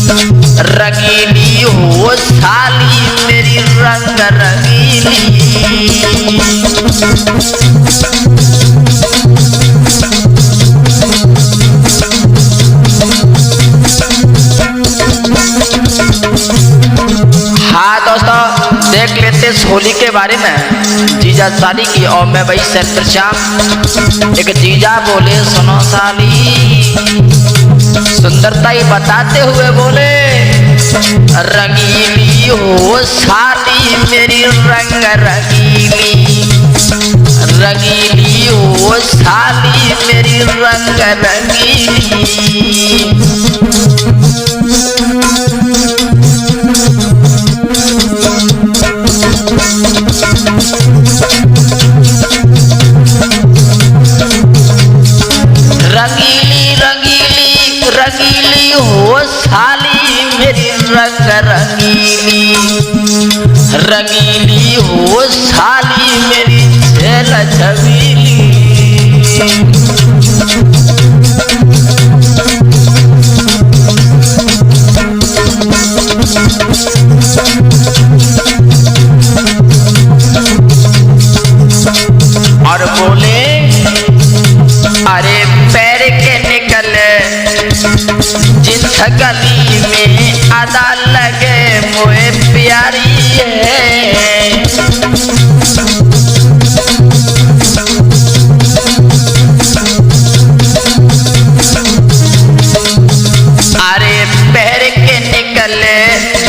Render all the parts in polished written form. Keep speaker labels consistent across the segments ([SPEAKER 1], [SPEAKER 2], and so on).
[SPEAKER 1] रंगीली हो साली मेरी रंग रंगीली। हाँ दोस्तों, देख लेते इस होली के बारे में जीजा साली की। और मैं भाई श्याम। एक जीजा बोले सुनो साली, सुंदरता ही बताते हुए बोले रंगीली हो साली मेरी रंग रंगीली। रंगीली हो साली मेरी रंग रंगीली। रंगीली रंगीली रंगीली हो साली मेरी रंग रंगीली। रंगीली हो साली मेरी झेल छबीली। और बोले अरे पैर के निकले जिस गली में अदा लगे मोए प्यारी है। अरे पैर के निकले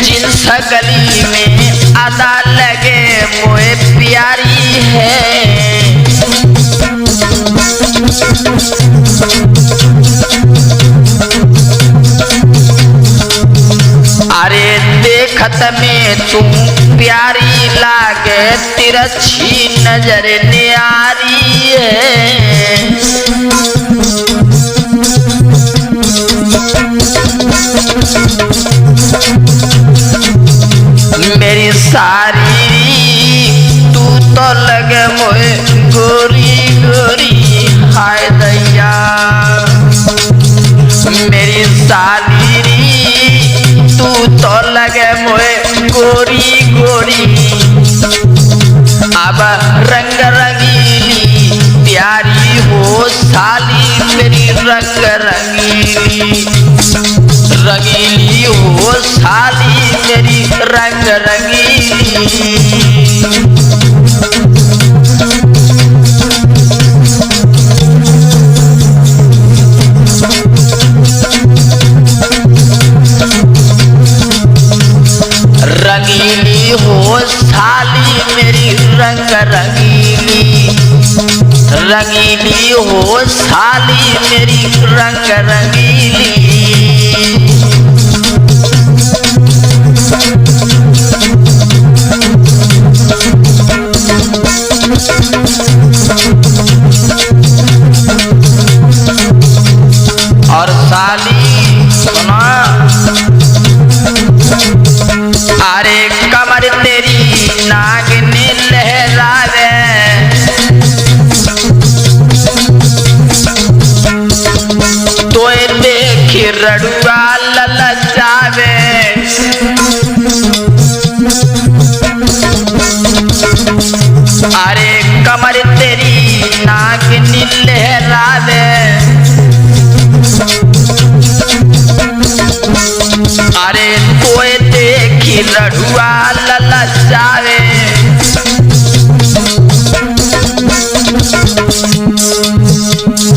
[SPEAKER 1] जिस गली में अदा लगे मोए प्यारी है। अरे देखत में तू प्यारी लागे तिरछी नजर न्यारी है। मेरी सारी तू तो लगे मोए गोरी गोरी हाय दैया। मेरी साली तू तो लगे मोए गोरी गोरी। अब रंग रंगीली प्यारी हो साली मेरी रंग रंगीली। रंगीली हो साली मेरी रंग रंगीली। रंगीली हो साली मेरी रंग रंगीली। रंगीली हो साली मेरी रंग रंगीली। और साली सुना, अरे कमर तेरी नागिनी लहरावे। तो देख रड़ुआ ललचावे। अरे कमर तेरी नागिनी लहरावे। अरे कोई देखी रड़ुआ ललचावे।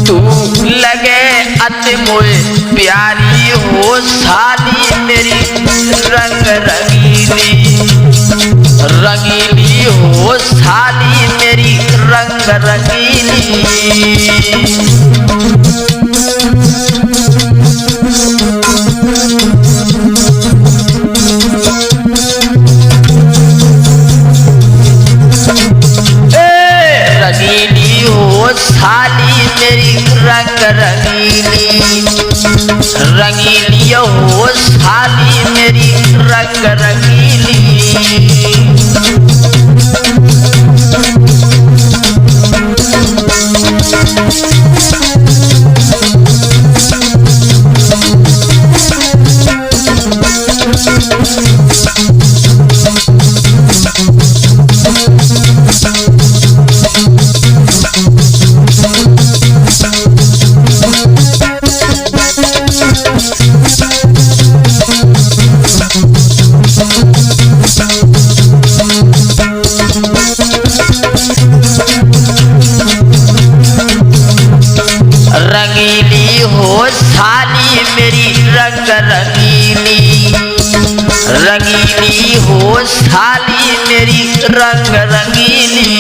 [SPEAKER 1] तू लगे अति मोए प्यारी हो साली मेरी रंग रंगीली। रंगीली हो साली मेरी रंग रंगीली। रंगीली हो साली मेरी रंग रंगीली। रंगीली हो साली मेरी रंग रंगीली। मेरी रंग रंगीली, रंगीली हो साली मेरी रंग रंगीली।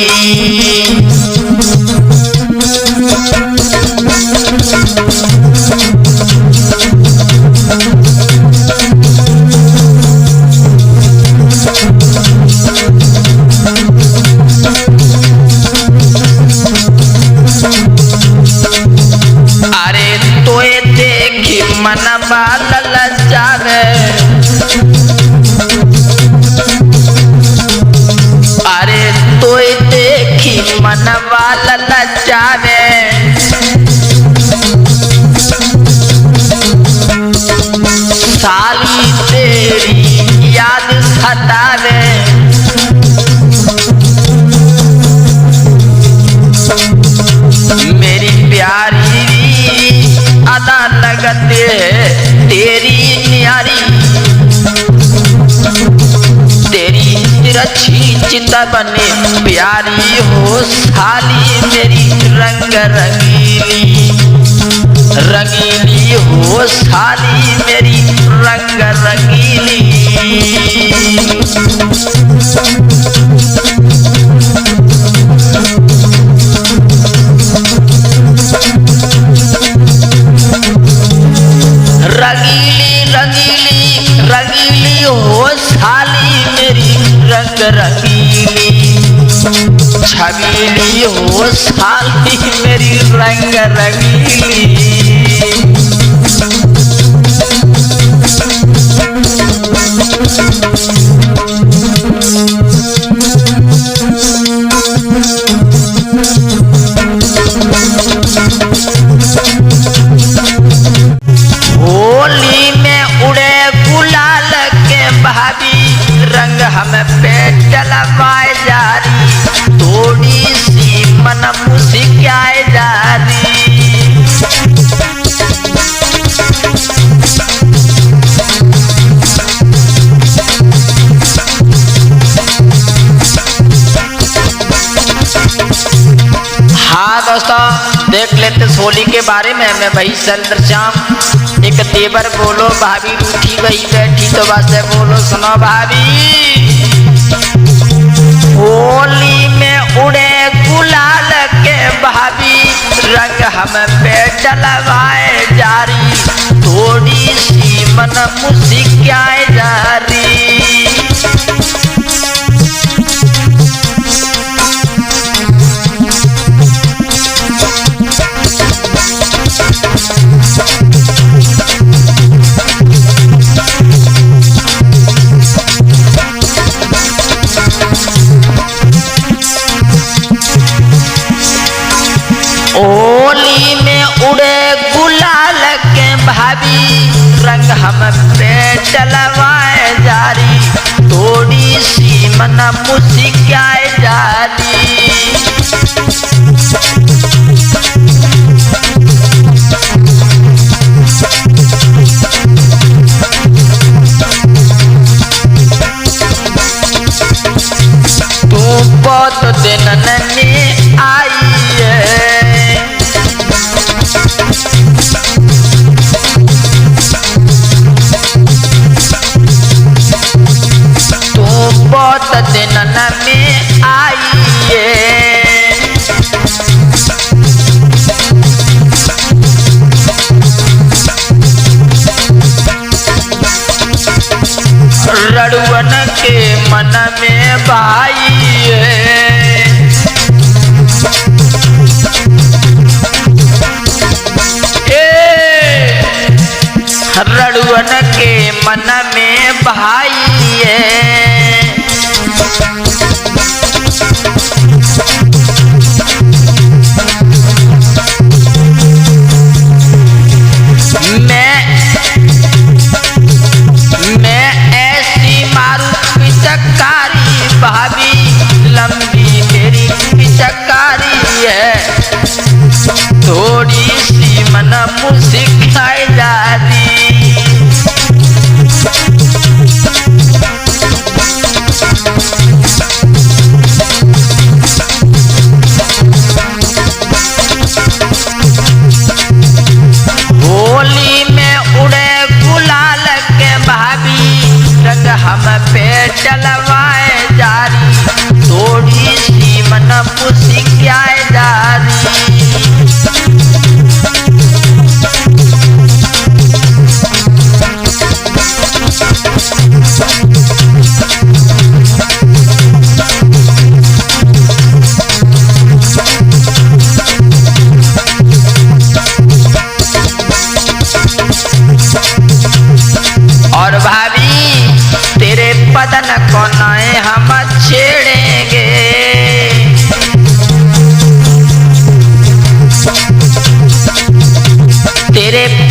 [SPEAKER 1] अरे तोए देखी मनवा ललचावे, अरे तोए देखी मनवा ललचावे, साली तेरी याद सतावे, मेरी प्यारी अदा लगते है तेरी न्यारी, तेरी तिरछी चिता बने प्यारी हो साली मेरी रंग रंगीली, रंगीली हो साली मेरी रंग रंगीली। रंगीली रंगीली रंगीली हो साली मेरी रंग रंगीली, छबीली हो साली मेरी रंग रंगीली। होली में उड़े गुलाल के भाभी, रंग हम पे डलवाए जारी, थोड़ी सी मन मुस्काए जारी। हाँ दोस्तों, देख लेते होली के बारे में। मैं भाई चंद्रश्याम। एक देवर बोलो भाभी रूठी वही बैठी तो बस बोलो सुनो भाभी। होली में उड़े गुलाल के भाभी, रंग हम पे डलवाए जारी, थोड़ी सी मन मुस्काए जारी। होली में उड़े गुलाल के भाभी, रंग हम पे डलवाए जारी, थोड़ी सी मन मुस्काए जारी। तू बहुत दिन में आई है, बहुत दिन में आइए, रड़ुअन के मन में भाइये, रड़ुअन के मन में भाइये। मैं ऐसी मारू पिचकारी भाभी, लंबी मेरी पिचकारी है, थोड़ी सी मन मुस्काए जाती। होली में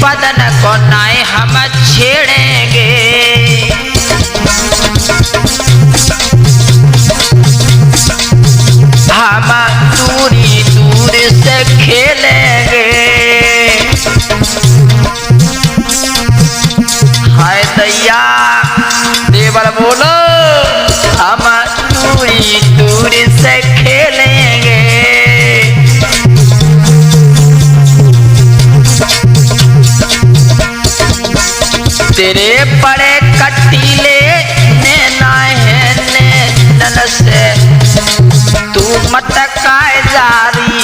[SPEAKER 1] बदन को नाए हम छेड़ेंगे, हम दूरी दूर से खेलेंगे। हाय दैया देवर बोलो, हम दूरी दूर से खेलेंगे। तेरे बड़े कटीले नैना है नैनन से तू मटकाए जारी,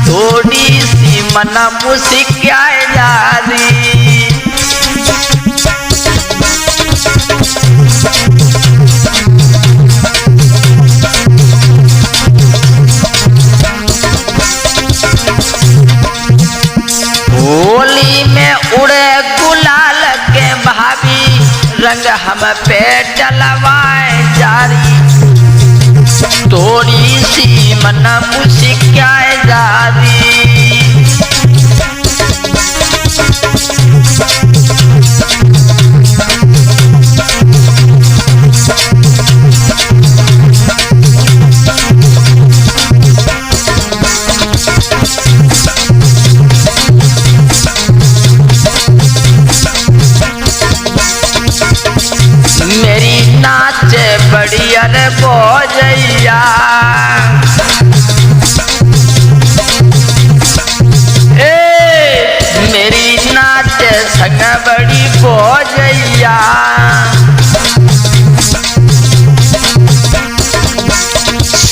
[SPEAKER 1] थोड़ी सी मन मुस्काए जारी। होली में उड़े गुलाल के भाभी, रंग हम पे डलवाए जारी, थोड़ी सी मन मुस्काए जारी। मेरी नाच बढ़िया रे बोझैया, मेरी नाच संग बड़ी बोझैया।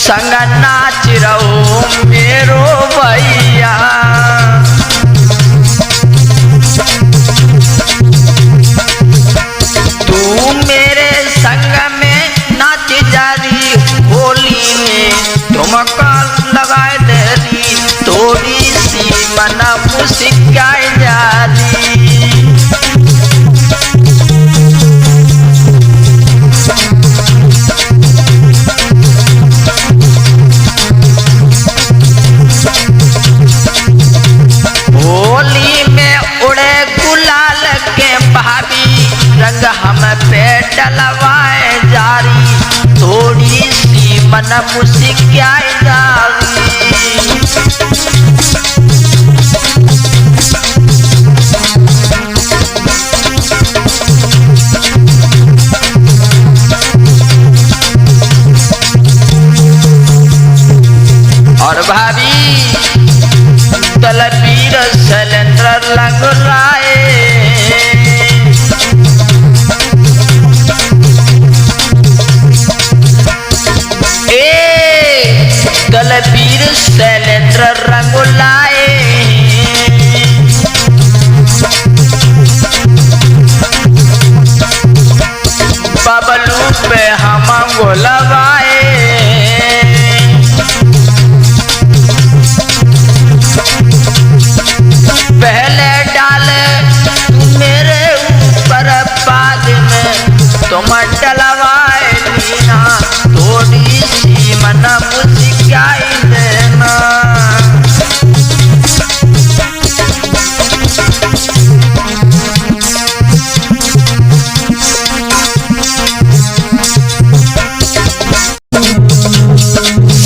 [SPEAKER 1] संग नाच रहो मेरो भैया, तू मेरे संग में नाच जारी, होली में ठुमका लगाए देरी, थोड़ी सी मन मुस्काए जारी। होली में उड़े गुलाल के भाभी, रंग हम पे डलवाए जारी, थोड़ी सी मन मुस्काए जारी। और भाभी दलबीर सिलेंडर लग राए, दलबीर सिलेंडर रंग लाए, बबलू पे हम गोलवाए, पहले डाले तू मेरे ऊपर बाद में तुम डलवाए लीना, थोड़ी सी मन मुस्काई देना।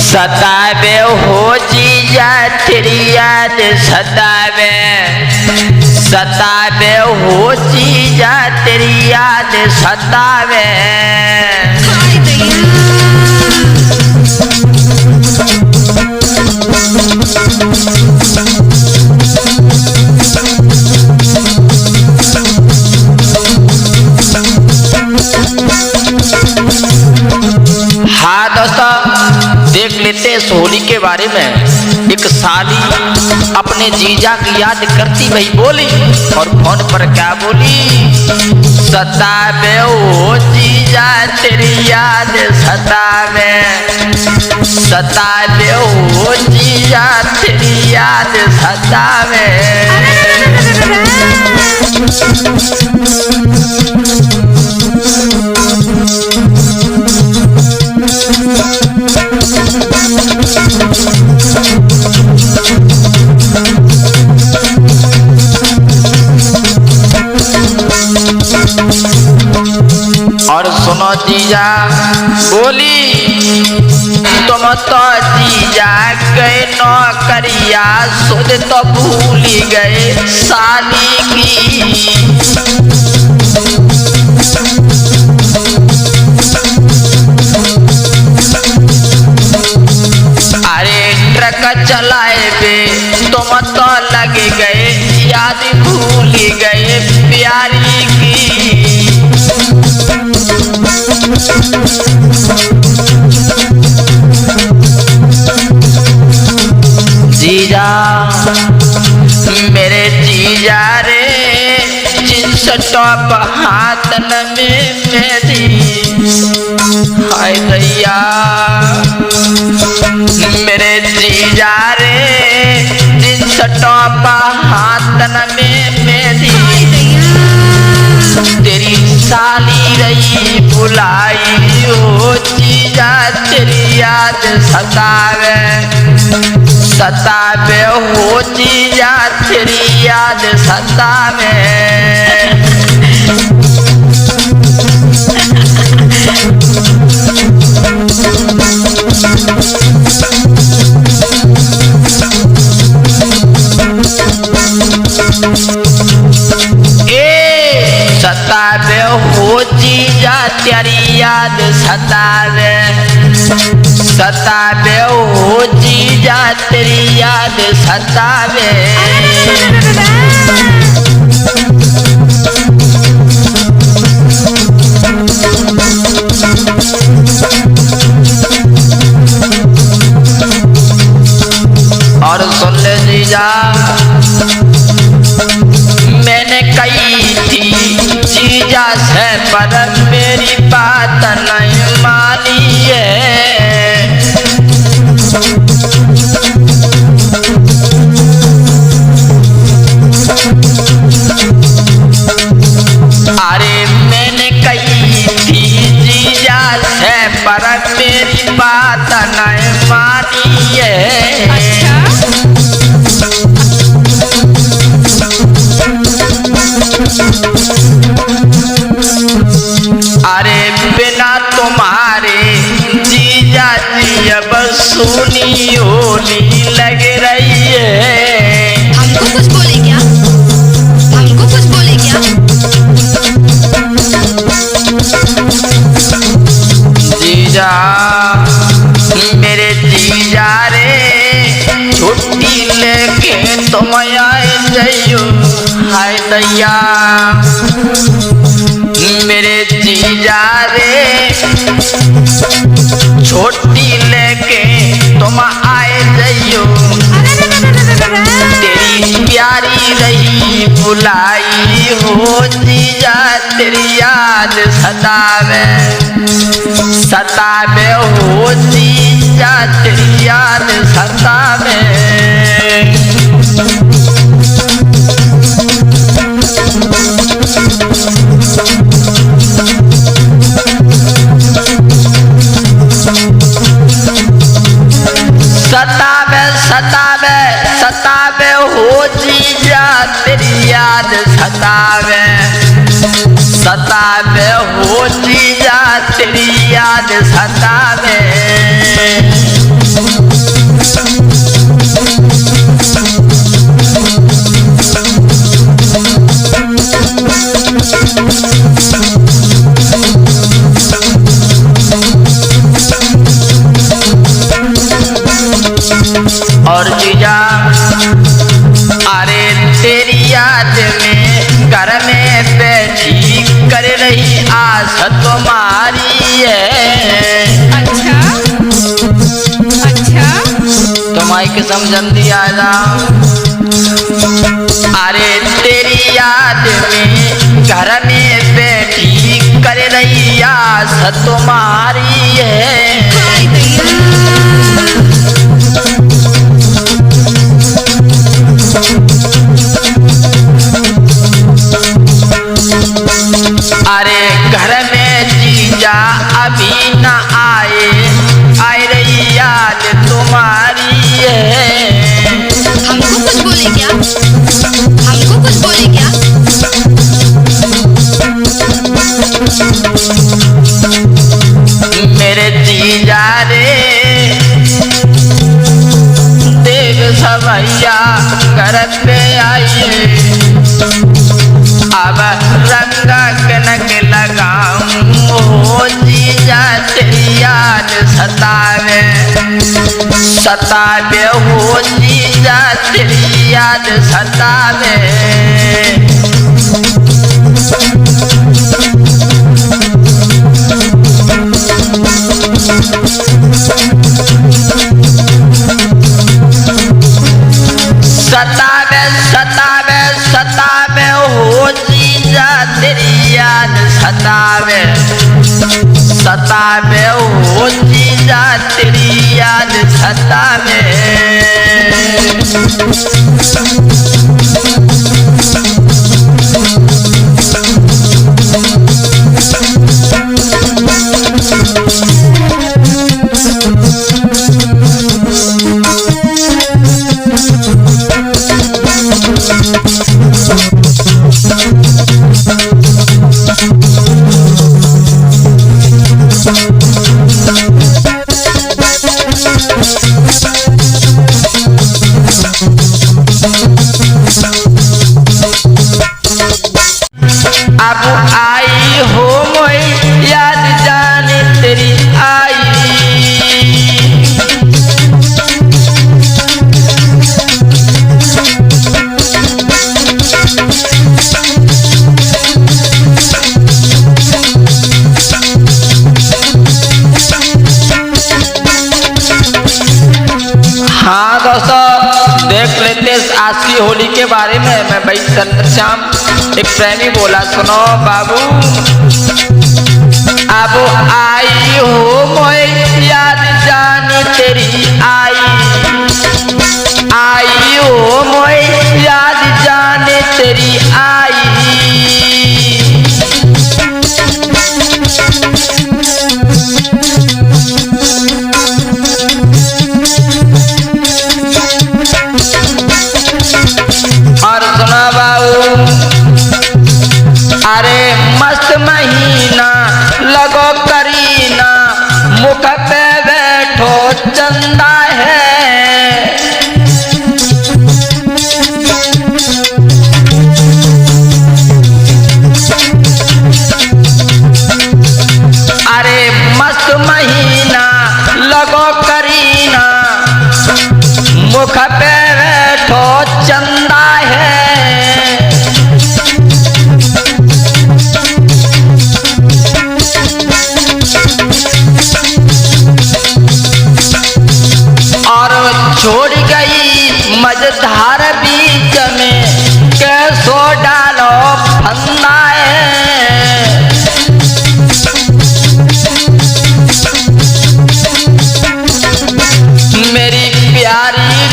[SPEAKER 1] सतावे हो जीजा तेरी याद सतावे, सतावे हो जीजा तेरी याद सतावे। हाँ दोस्तों देख लेते इस होली के बारे में। एक साली अपने जीजा की याद करती वही बोली और फोन पर क्या बोली, सतावे ओ जीजा तेरी याद सतावे, सतावे ओ जीजा तेरी याद सतावे। जीजा बोली तुम तो जीजा गए नौकरिया सुध तो भूल गए साली की। अरे ट्रक चलाए बे तुम तो लग गए याद भूल गए प्यारी की। जीजा मेरे जीजा रे जिस टॉप हाथन में मेरी हाय दैया मेरे जीजा रे जिस टॉप हाथन में मेरी तेरी साली रही बुलाई हो जीजा तेरी याद सतावे सतावे हो जीजा तेरी याद सतावे। सतावे हो जीजा तेरी याद सतावे सतावे हो जीजा तेरी याद सतावे। और सुन ले जीजा मैंने कही थी जीजा से पर मेरी बात नहीं मानी है। अरे मैंने कही थी जीजा से पर मेरी बात नहीं मानी है। अरे बिना तुम्हारे जीजा जी अब सुनी होली लग रही है।
[SPEAKER 2] हमको कुछ बोले क्या? हमको कुछ बोले क्या?
[SPEAKER 1] जीजा मेरे जीजा रे छुट्टी लेके तुम आए जाइयो हाय दैया मेरे जीजा रे छुट्टी लेके तुम आए जाइयो तेरी प्यारी रही बुलाई हो जीजा तेरी याद सतावे सतावे हो जीजा तेरी याद सतावे। सतावे सतावे सतावे हो जीजा तेरी याद सतावे सतावे हो जीजा तेरी याद सतावे। और जीजा अरे तेरी याद में घर में बैठी कर रही आस तुम्हारी है।
[SPEAKER 2] अच्छा अच्छा
[SPEAKER 1] तुम्हारी कसम जल्दी आ जाओ। अरे तेरी याद में घर में बैठी कर रही आस तुम्हारी है।
[SPEAKER 2] हाय दैया
[SPEAKER 1] अरे घर में जीजा अभी न आए आए रही याद तुम्हारी है।
[SPEAKER 2] हमको कुछ बोले क्या? हमको कुछ बोले क्या?
[SPEAKER 1] रे देव सवैया घर पे आइए अब रंग कनक लगाऊं हो जीजा तेरी याद सतावे सतावे हो जीजा तेरी याद सतावे सतावे सतावे सतावे हो जीजा तेरी याद सतावे सतावे हो जीजा तेरी याद सतावे अब आई हो मोई याद जाने तेरी आई हाँ दोस्तों देख लेते आज की होली के बारे में। मैं भाई चंद्रश्याम एक प्रेमी बोला सुनो बाबू अब आई हो मोए याद जाने तेरी आई हो मोए याद जाने तेरी आई और सुना बाबू अरे मस्त महीना लगो करीना मुख पे बैठो चंदा है अरे मस्त महीना लगो करीना मुख पे बैठो चंदा है और छोड़ गई मझधार बीच में कैसो डालो फंदा मेरी प्यारी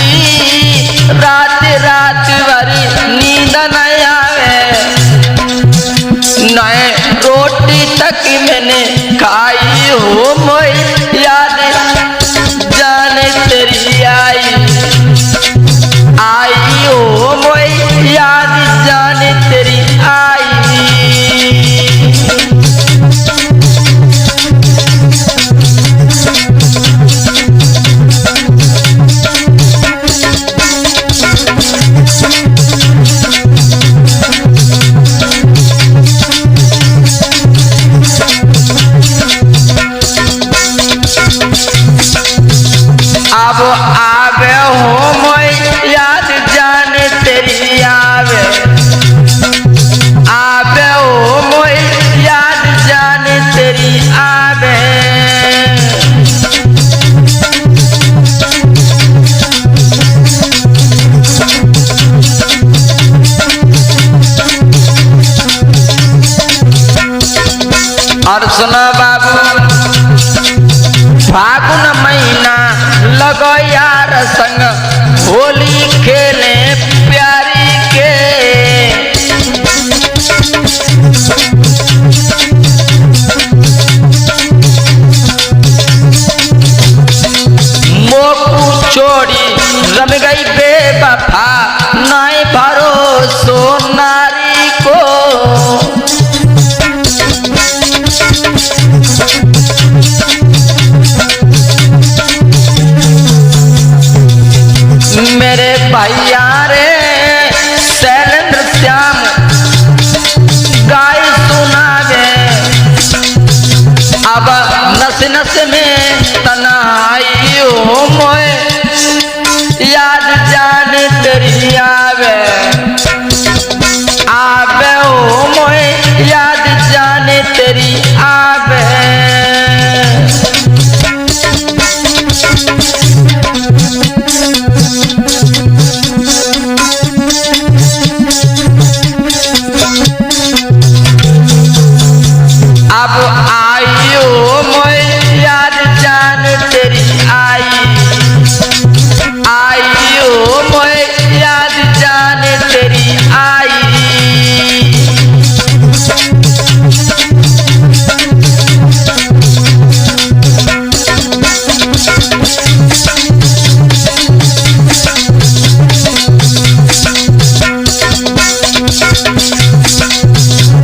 [SPEAKER 1] रात रात भरी नींद नहीं आवे नए रोटी तक मैंने खाई हो मोई याद जाने तेरी आई हो मोई याद जाने तेरी आई अब आवे हो मोई याद जाने तेरी आवे हो मोई याद जाने तेरी आवे और सुनो बाबू फागुन महीना लगो यार संग होली खेले प्यारी के मोकू छोड़ी रम गई बेवफा नहीं भरोसो नारी को आई।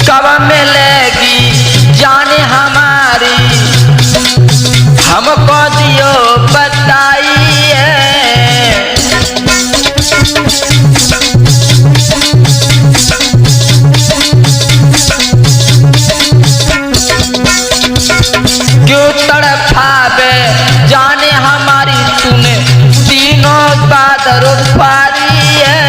[SPEAKER 1] कब मिलेगी जाने हमारी, हमको दियो बताइए। क्यों तड़पावे जाने हमारी, तूने तीनों बादर पारी है।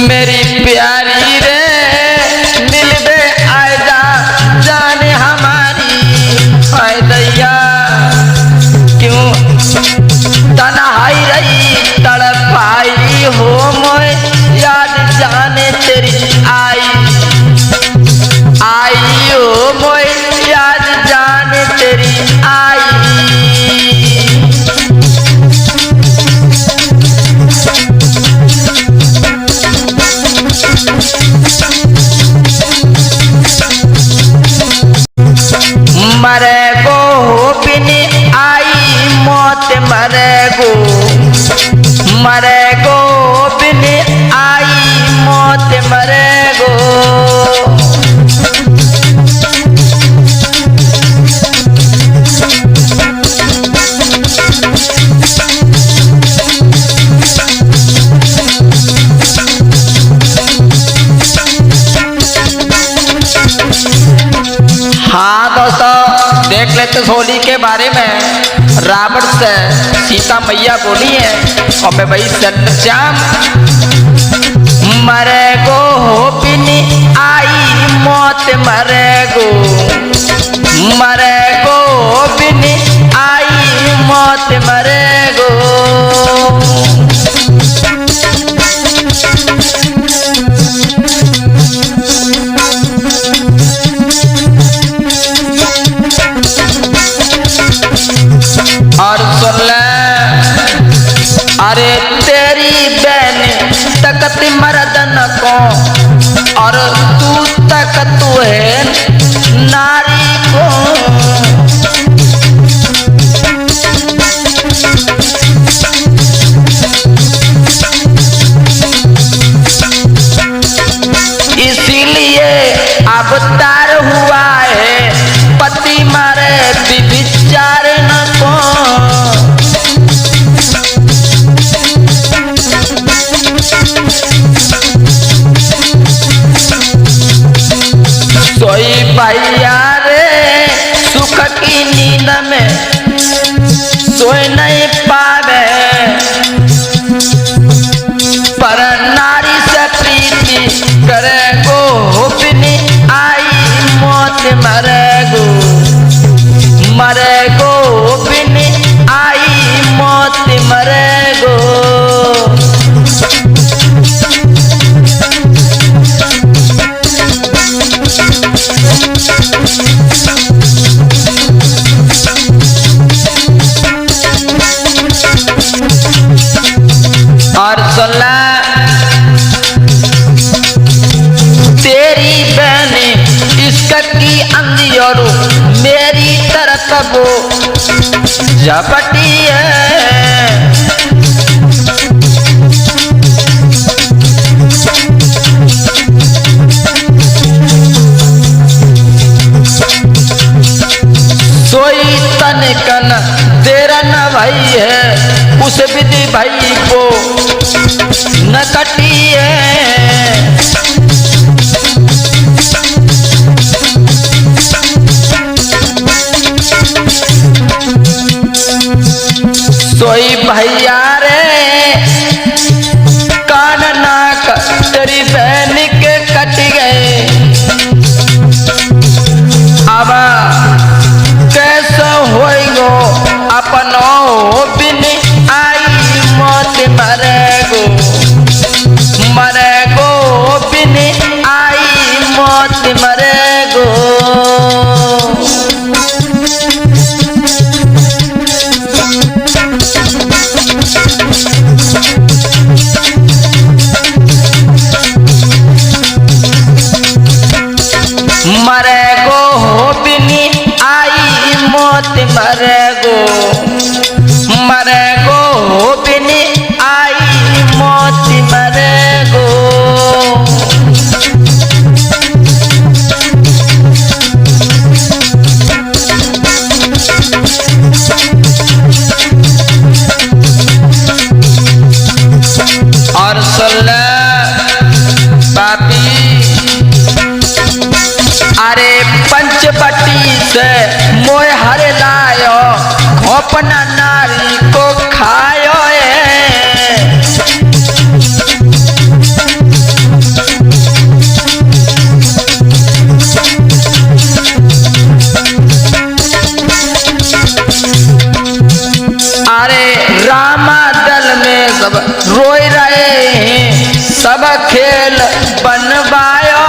[SPEAKER 1] मेरी प्यारी रे मिलबे आजा जाने हमारी, हाय दैया क्यों तन्हाई रही तड़पाई हो मोए, याद जाने तेरी आई आई हो मोए, याद जाने तेरी आई। मरे गो बिन आई मौत, मरे गो बिन आई मौत, मरे गो। हाँ दोस्तों, देख लेते होली के बारे में। रावण से सीता मैया बोली है, और मैं भाई सत्यश्याम मरे गो बिन आई मौत, मरे गो बिन आई मौत, मरे गो। और सुन ले, अरे तेरी बहन तकत मर्दन को, और तू तकत है नारी को। इसीलिए अवतार हुआ है पति मारे विचार न को। सोई भैया रे सुख की नींद में सोए नहीं पावे, पर नारी से प्रीति करे गो बिन आई मौत, मरे गो बिन आई मौत, मरे गो। और सुनला, तेरी बहन इश्क की अंधियों मेरी तरफ वो झपटी है। सोई तन कन तेरा न भाई है, उस विधि भाई को न कटी है। सोई भैया रे कान नाक तेरी बहन के कट गए, अब कैसे होइगो अपनो बिन आई मौत, मरे गो बिन आई मौत, मरे गो। मरे गो बिनी आई मौत मरे गो। और सुन ले बापी, अरे पंचवटी से मोह हर लायो खोपना नारी को खायो अरे रामा दल में सब रोए रहे हैं, सब खेल बनवायो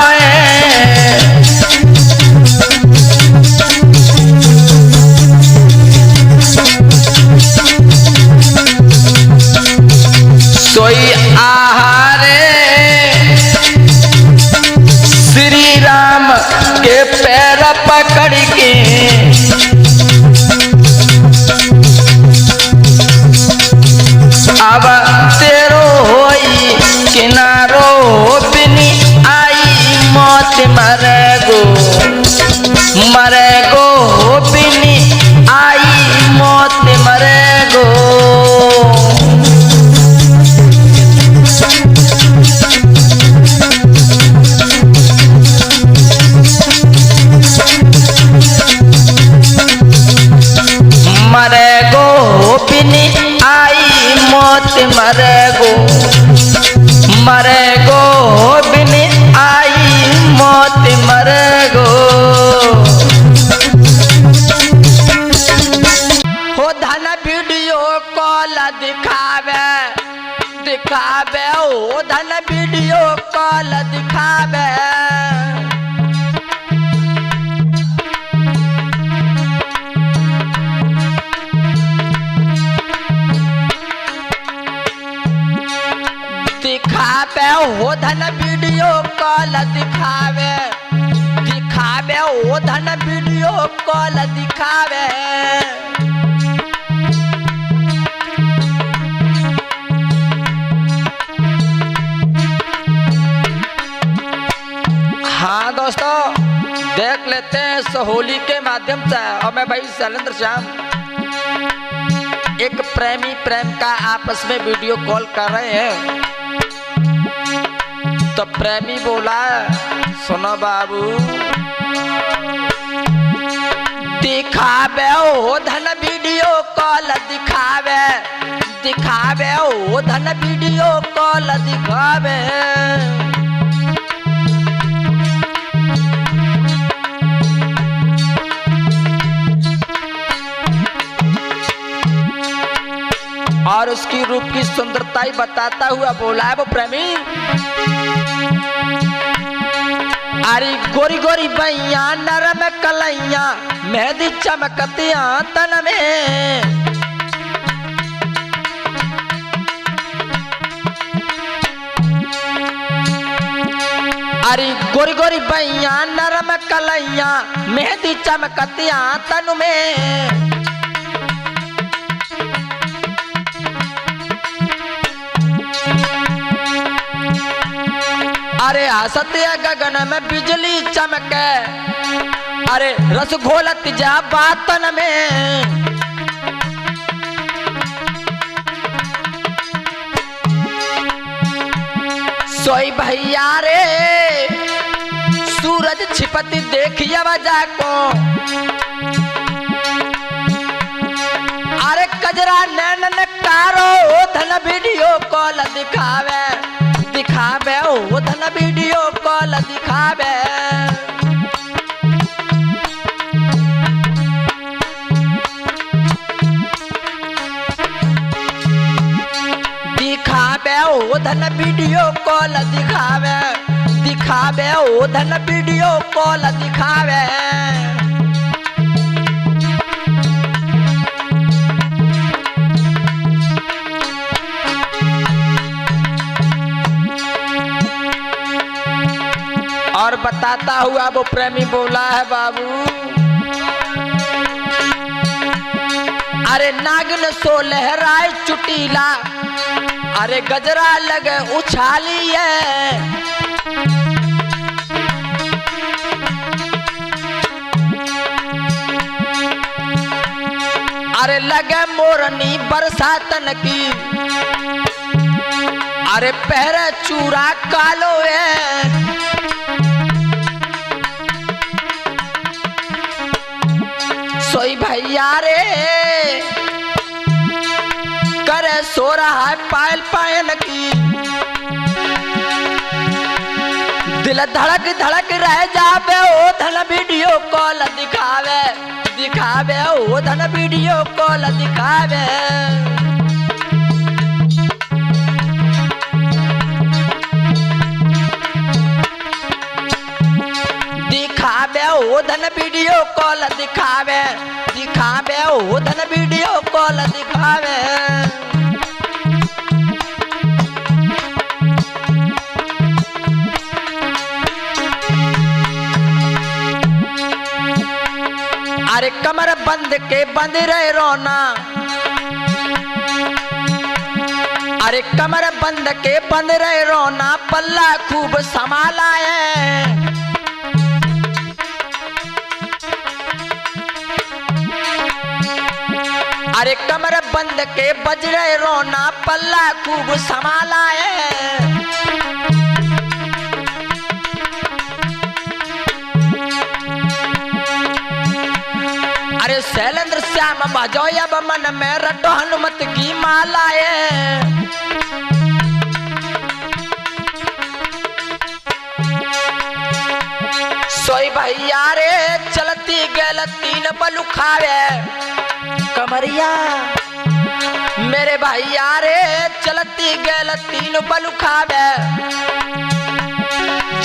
[SPEAKER 1] सोई आहारे श्री राम के पैर पकड़ के अब तेरो होई किनारो बिनी आई मौत मरे गो बिनी आई मौत मरे गो। मरे गो बिनी आई मौत मरे गो बिनी आई मौत मरे गो। हो धन वीडियो कॉल दिखावे हो धन वीडियो कॉल दिखावे। हो धन वीडियो कॉल दिखावे हो धन वीडियो कॉल दिखावे। हाँ दोस्तों, देख लेते हैं सहोली के माध्यम से। और मैं भाई शैलेंद्र श्याम, एक प्रेमी प्रेम का आपस में वीडियो कॉल कर रहे हैं। तो प्रेमी बोला, सुनो बाबू, दिखावे हो धन वीडियो कॉल दिखावे हो धन वीडियो कॉल दिखावे। और उसकी रूप की सुंदरता ही बताता हुआ बोला है वो प्रेमी, अरे गोरी गोरी बैया नरम कलैया मेहंदी चमकतिया तन में। अरे गोरी गोरी बैया नरम कलैया मेहंदी चमकतिया तन में। अरे हसतिया गगन में बिजली चमके, अरे रस घोलत जा बातन में। सोई भैया रे सूरज छिपती देखिए वजह को, अरे कजरा नैनन कारो धन वीडियो कॉल दिखावे हो धन वीडियो कॉल दिखावे। हो धन वीडियो कॉल दिखावे हो धन वीडियो कॉल दिखावे। और बताता हुआ वो प्रेमी बोला है, बाबू अरे नागिन सो लहराए चुटीला, अरे गजरा लगे उछालिए। अरे लगे मोरनी बरसातन की, अरे पहरे चूरा कालो है। सोई भैया रे करे सो रहा है पायल पायन की, दिल धड़क धड़क रह जावे ओ धन वीडियो कॉल दिखावे, दिखावे ओ धन वीडियो कॉल दिखावे। दिखावे ओ धन वीडियो कॉल दिखावे, दिखावे ओ धन वीडियो कॉल दिखावे। अरे कमर बंद के बंद रहे रोना, अरे कमर बंद के बंद रहे रोना, पल्ला खूब संभाला है। अरे कमर बंद के बज रहे रोना, पल्ला खूब संभाला है। अरे शैलेंद्र श्याम बजो अब मन में रटो हनुमत की माला है। सोई भैया रे चलती गैल तीन बलु खावे, कमरिया मेरे भैया रे चलती गैल तीन बलु खावे।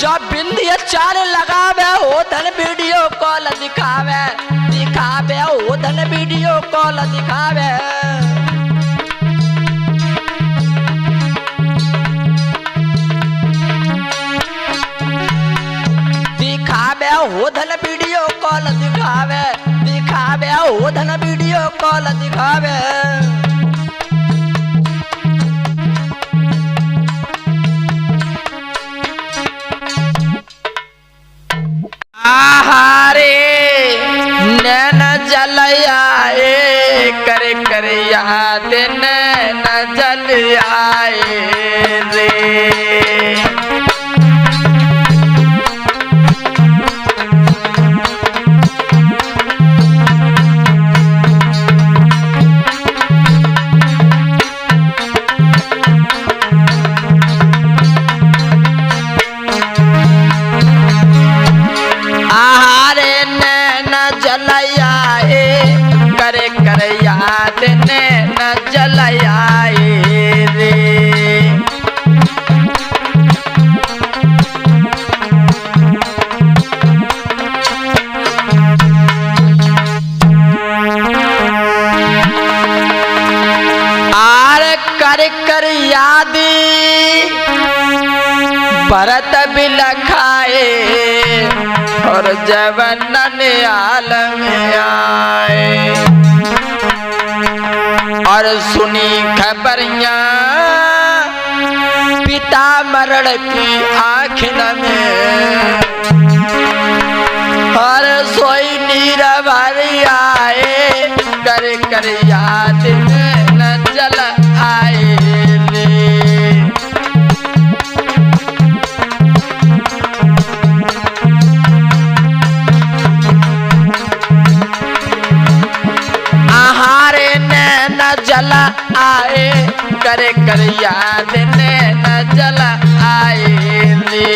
[SPEAKER 1] जब बिंदिया चाल लगावे ओ धन वीडियो कॉल दिखावे, दिखावे ओ धन वीडियो कॉल दिखावे। दिखावे ओ धन वीडियो कॉल दिखावे, दिखावे ओ धन वीडियो कॉल दिखावे। आहारे नैन जलयाए करे करे याद नैन जलयाए रे। करे करे याद नैन जलयाए रे। आर कर कर यादी भरत बिलखाए, और जवन आलम आए। और सुनी खबरियां पिता मरण की आँखिन में, और सोई नीर भरी आए कर कर याद न जल आए रे। आहारे नैन जल आए करे कर याद नैन जल आए रे।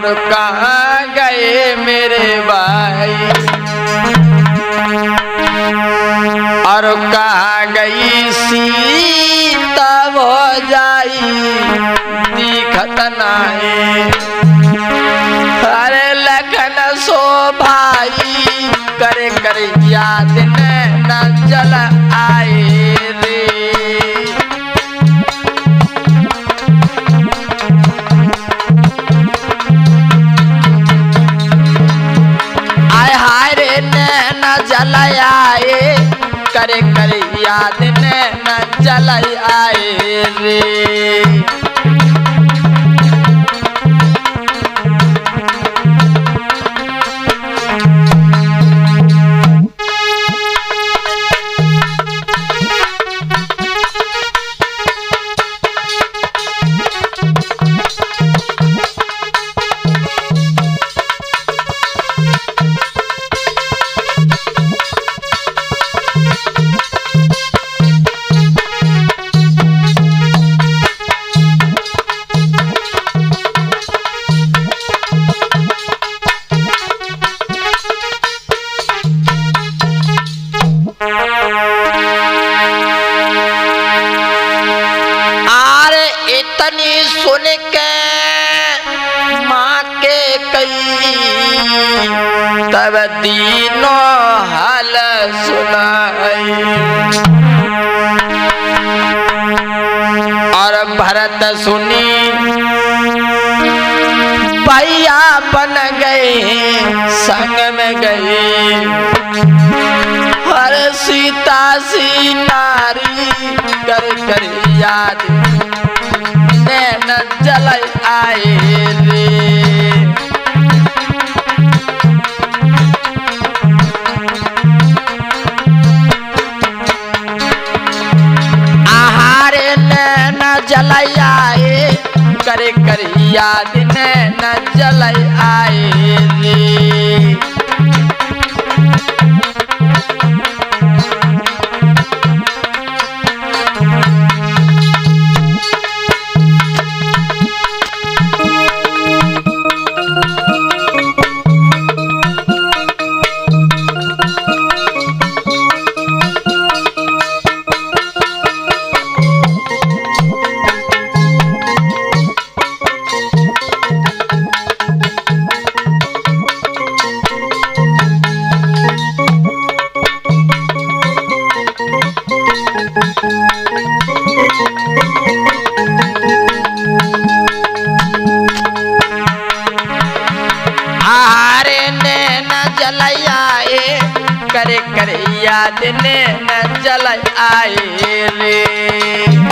[SPEAKER 1] और कहाँ गए मेरे भाई, और कहाँ गई सीता हो जाई दिखत नाई। अरे लखन सो भाई करे करे याद न जल आए रे। आय हाय रे न जल आए करे करे याद न जल आए रे। इतनी सुन के माँ के कई तब तीनों हाल सुनाई। और भरत सुनी भैया बन गए संग में गई। हर सीता सी नारी कर कर याद न जल आए रे। आहार न जल आए करे करे याद न जल आए रे। करे करे याद न जल आए रे।